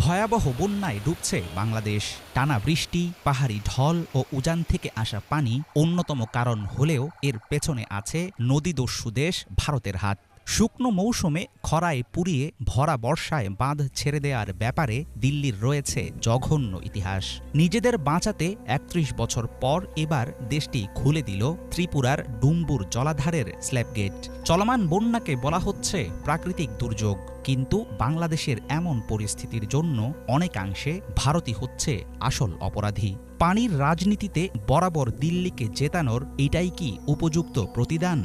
ভয়াবহ বন্যায় ডুবছে বাংলাদেশ। টানা বৃষ্টি, পাহাড়ি ঢল ও উজান থেকে আসা পানি অন্যতম কারণ হলেও এর পেছনে আছে নদীদস্যু দেশ ভারতের হাত। শুকনো মৌসুমে খরায় পুড়িয়ে ভরা বর্ষায় বাঁধ ছেড়ে দেওয়ার ব্যাপারে দিল্লির রয়েছে জঘন্য ইতিহাস। নিজেদের বাঁচাতে ৩১ বছর পর এবার দেশটি খুলে দিল ত্রিপুরার ডুম্বুর জলাধারের স্ল্যাপগেট। চলমান বন্যাকে বলা হচ্ছে প্রাকৃতিক দুর্যোগ, কিন্তু বাংলাদেশের এমন পরিস্থিতির জন্য অনেকাংশে ভারতই হচ্ছে আসল অপরাধী। পানির রাজনীতিতে বরাবর দিল্লিকে জেতানোর এটাই কি উপযুক্ত প্রতিদান?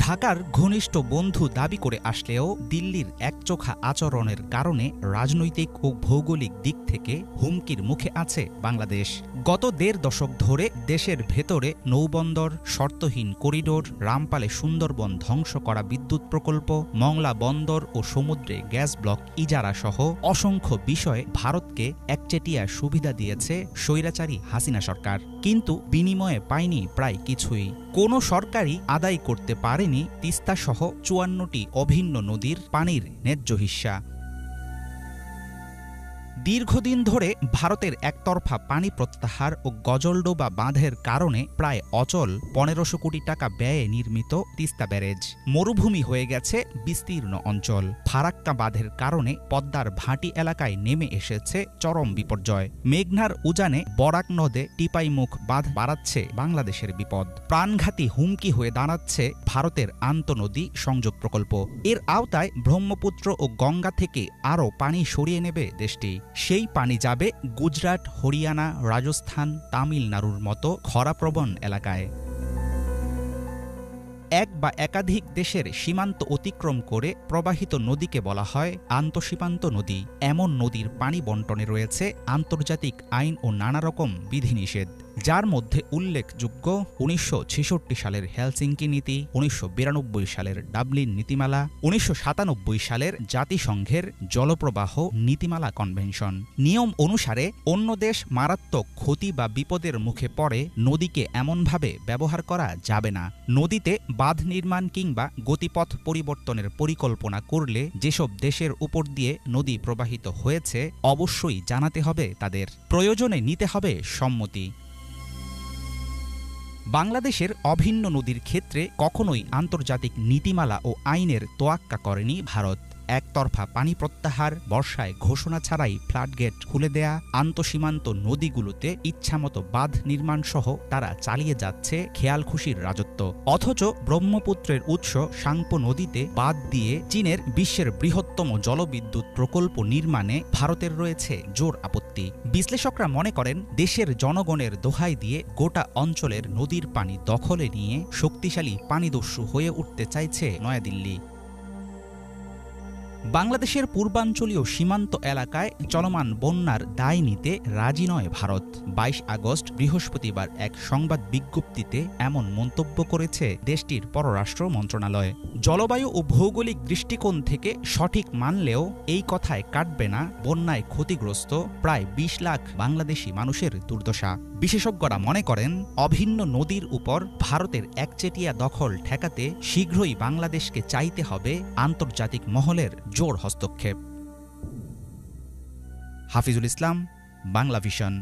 ঢাকার ঘনিষ্ঠ বন্ধু দাবি করে আসলেও দিল্লির একচোখা আচরণের কারণে রাজনৈতিক ও ভৌগোলিক দিক থেকে হুমকির মুখে আছে বাংলাদেশ। গত ১.৫ দশক ধরে দেশের ভেতরে নৌবন্দর, শর্তহীন করিডোর, রামপালে সুন্দরবন ধ্বংস করা বিদ্যুৎ প্রকল্প, মংলা বন্দর ও সমুদ্রে গ্যাস ব্লক ইজারা সহ অসংখ্য বিষয়ে ভারতকে একচেটিয়া সুবিধা দিয়েছে স্বৈরাচারী হাসিনা সরকার, কিন্তু বিনিময়ে পায়নি প্রায় কিছুই। কোনো সরকারই আদায় করতে পারেনি তিস্তাসহ ৫৪টি অভিন্ন নদীর পানির ন্যায্য হিস্যা। দীর্ঘদিন ধরে ভারতের একতরফা পানি প্রত্যাহার ও গজলডোবা বাঁধের কারণে প্রায় অচল ১৫০০ কোটি টাকা ব্যয়ে নির্মিত তিস্তা ব্যারেজ মরুভূমি হয়ে গেছে বিস্তীর্ণ অঞ্চল। ফারাক্কা বাঁধের কারণে পদ্মার ভাটি এলাকায় নেমে এসেছে চরম বিপর্যয়। মেঘনার উজানে বরাক নদে টিপাইমুখ বাঁধ বাড়াচ্ছে বাংলাদেশের বিপদ। প্রাণঘাতী হুমকি হয়ে দাঁড়াচ্ছে ভারতের আন্তঃনদী সংযোগ প্রকল্প। এর আওতায় ব্রহ্মপুত্র ও গঙ্গা থেকে আরও পানি সরিয়ে নেবে দেশটি। সেই পানি যাবে গুজরাট, হরিয়ানা, রাজস্থান, তামিলনাড়ুর মতো খরাপ্রবণ এলাকায়। এক বা একাধিক দেশের সীমান্ত অতিক্রম করে প্রবাহিত নদীকে বলা হয় আন্তঃসীমান্ত নদী। এমন নদীর পানি বণ্টনে রয়েছে আন্তর্জাতিক আইন ও নানা রকম বিধিনিষেধ, যার মধ্যে উল্লেখযোগ্য ১৯৬৬ সালের হেলসিঙ্কি নীতি, ১৯৯২ সালের ডাবলিন নীতিমালা, ১৯৯৭ সালের জাতিসংঘের জলপ্রবাহ নীতিমালা কনভেনশন। নিয়ম অনুসারে অন্য দেশ মারাত্মক ক্ষতি বা বিপদের মুখে পড়ে নদীকে এমনভাবে ব্যবহার করা যাবে না। নদীতে বাঁধ নির্মাণ কিংবা গতিপথ পরিবর্তনের পরিকল্পনা করলে যেসব দেশের উপর দিয়ে নদী প্রবাহিত হয়েছে অবশ্যই জানাতে হবে তাদের, প্রয়োজনে নিতে হবে সম্মতি। বাংলাদেশের অভিন্ন নদীর ক্ষেত্রে কখনোই আন্তর্জাতিক নীতিমালা ও আইনের তোয়াক্কা করেনি ভারত। একতরফা পানি প্রত্যাহার, বর্ষায় ঘোষণা ছাড়াই ফ্লাডগেট খুলে দেয়া, আন্তঃসীমান্ত নদীগুলোতে ইচ্ছামতো বাঁধ নির্মাণ সহ তারা চালিয়ে যাচ্ছে খেয়ালখুশির রাজত্ব। অথচ ব্রহ্মপুত্রের উৎস সাংপো নদীতে বাঁধ দিয়ে চীনের বিশ্বের বৃহত্তম জলবিদ্যুৎ প্রকল্প নির্মাণে ভারতের রয়েছে জোর আপত্তি। বিশ্লেষকরা মনে করেন দেশের জনগণের দোহাই দিয়ে গোটা অঞ্চলের নদীর পানি দখলে নিয়ে শক্তিশালী পানিদস্যু হয়ে উঠতে চাইছে নয়াদিল্লি। বাংলাদেশের পূর্বাঞ্চলীয় সীমান্ত এলাকায় চলমান বন্যার দায় নিতে রাজি নয় ভারত। ২২ আগস্ট বৃহস্পতিবার এক সংবাদ বিজ্ঞপ্তিতে এমন মন্তব্য করেছে দেশটির পররাষ্ট্র মন্ত্রণালয়। জলবায়ু ও ভৌগোলিক দৃষ্টিকোণ থেকে সঠিক মানলেও এই কথায় কাটবে না বন্যায় ক্ষতিগ্রস্ত প্রায় ২০ লাখ বাংলাদেশি মানুষের দুর্দশা। বিশেষজ্ঞরা মনে করেন অভিন্ন নদীর উপর ভারতের একচেটিয়া দখল ঠেকাতে শীঘ্রই বাংলাদেশকে চাইতে হবে আন্তর্জাতিক মহলের জোর হস্তক্ষেপ। হাফিজুল ইসলাম, বাংলা ভিশন।